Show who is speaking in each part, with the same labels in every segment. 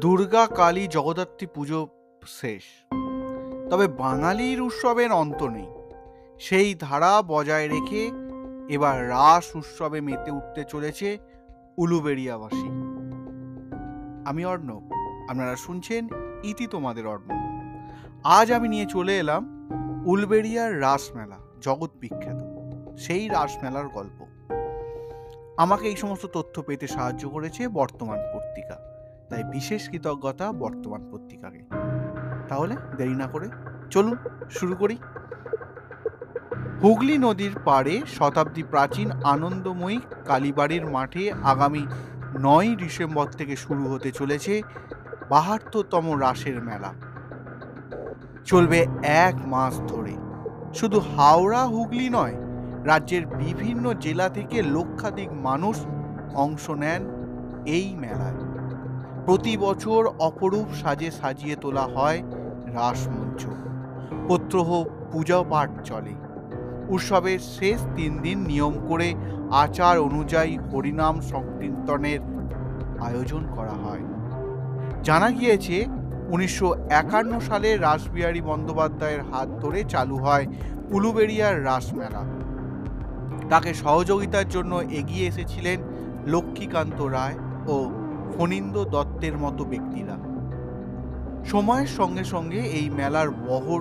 Speaker 1: দুর্গা কালী জগদ্ধাত্রী পুজো শেষ, তবে বাঙালির উৎসবের অন্ত নেই। সেই ধারা বজায় রেখে এবার রাস উৎসবে মেতে উঠতে চলেছে উলুবেড়িয়াবাসী। আমি অর্ণব, আপনারা শুনছেন ইতি তোমাদের অর্ণব। আজ আমি নিয়ে চলে এলাম উলুবেড়িয়ার রাসমেলা, জগৎ বিখ্যাত সেই রাসমেলার গল্প। আমাকে এই সমস্ত তথ্য পেতে সাহায্য করেছে বর্তমান পত্রিকা, তাই বিশেষ কৃতজ্ঞতা বর্তমান পত্রিকাকে। তাহলে দেরি না করে চলুন শুরু করি। হুগলি নদীর পাড়ে শতাব্দী প্রাচীন আনন্দময়ী কালীবাড়ির মাঠে আগামী 9 ডিসেম্বর থেকে শুরু হতে চলেছে 72তম রাসের মেলা। চলবে 1 মাস ধরে। শুধু হাওড়া হুগলি নয়, রাজ্যের বিভিন্ন জেলা থেকে লক্ষাধিক মানুষ অংশ নেন এই মেলায়। প্রতি বছর অপরূপ সাজে সাজিয়ে তোলা হয় রাসমঞ্চ, প্রত্যহ পূজা পাঠ চলে। উৎসবের শেষ 3 দিন নিয়ম করে আচার অনুযায়ী হরিনাম সংকীর্তনের আয়োজন করা হয়। জানা গিয়েছে 1951 সালে রাসবিহারী বন্দ্যোপাধ্যায়ের হাত ধরে চালু হয় উলুবেড়িয়ার রাসমেলা। তাকে সহযোগিতার জন্য এগিয়ে এসেছিলেন লক্ষ্মীকান্ত রায় ও ফণীন্দ্র দত্তের মতো ব্যক্তিরা। সময়ের সঙ্গে সঙ্গে এই মেলার বহর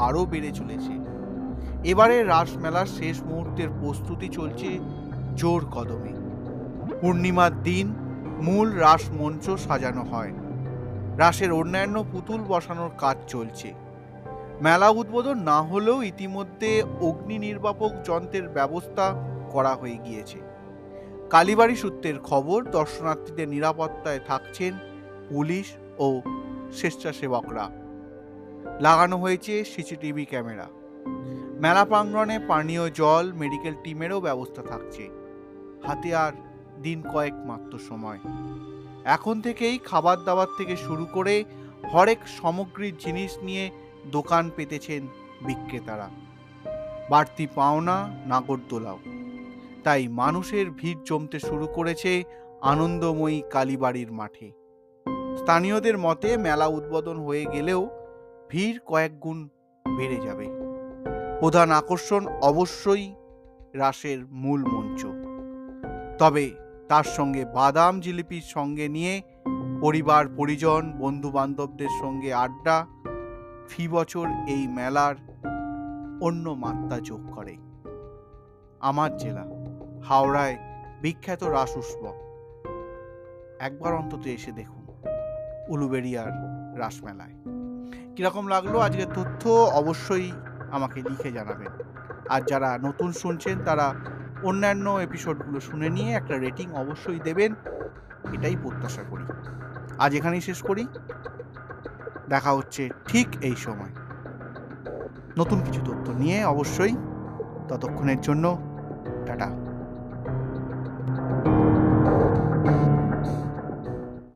Speaker 1: আরও বেড়ে চলেছে। এবারে রাসমেলার শেষ মুহূর্তের প্রস্তুতি চলছে জোর কদমে। পূর্ণিমার দিন মূল রাস মঞ্চ সাজানো হয়। রাসের অন্যান্য পুতুল বসানোর কাজ চলছে। মেলা উদ্বোধন না হলেও ইতিমধ্যে অগ্নি নির্বাপক যন্ত্রের ব্যবস্থা করা হয়ে গিয়েছে। কালীবাড়ি সূত্রের খবর, দর্শনার্থীদের নিরাপত্তায় থাকছেন পুলিশ ও স্বেচ্ছাসেবকরা। লাগানো হয়েছে সিসিটিভি ক্যামেরা। মেলা প্রাঙ্গণে পানীয় জল, মেডিকেল টিমেরও ব্যবস্থা থাকছে। হাতে আর দিন কয়েক মাত্র সময়। এখন থেকেই খাবার দাবার থেকে শুরু করে হরেক সামগ্রীর জিনিস নিয়ে দোকান পেতেছেন বিক্রেতারা। বাড়তি পাওনা নাগরদোলাও। তাই মানুষের ভিড় জমতে শুরু করেছে আনন্দময়ী কালীবাড়ির মাঠে। স্থানীয়দের মতে মেলা উদ্বোধন হয়ে গেলেও ভিড় কয়েক গুণ বেড়ে যাবে। প্রধান আকর্ষণ অবশ্যই রাসের মূল মঞ্চ, তবে তার সঙ্গে বাদাম জিলিপির সঙ্গে নিয়ে পরিবার পরিজন বন্ধু বান্ধবদের সঙ্গে আড্ডা ফি বছর এই মেলার অন্য মাত্রা যোগ করে। আমার জেলা হাওড়ায় বিখ্যাত রাস উৎসব একবার অন্তত এসে দেখুন উলুবেড়িয়ার রাসমেলায়। কিরকম লাগলো আজকের তথ্য অবশ্যই আমাকে লিখে জানাবেন। আর যারা নতুন শুনছেন তারা অন্যান্য এপিসোডগুলো শুনে নিয়ে একটা রেটিং অবশ্যই দেবেন, এটাই প্রত্যাশা করি। আজ এখানেই শেষ করি। দেখা হচ্ছে ঠিক এই সময় নতুন কিছু তথ্য নিয়ে অবশ্যই। ততক্ষণের জন্য টাটা।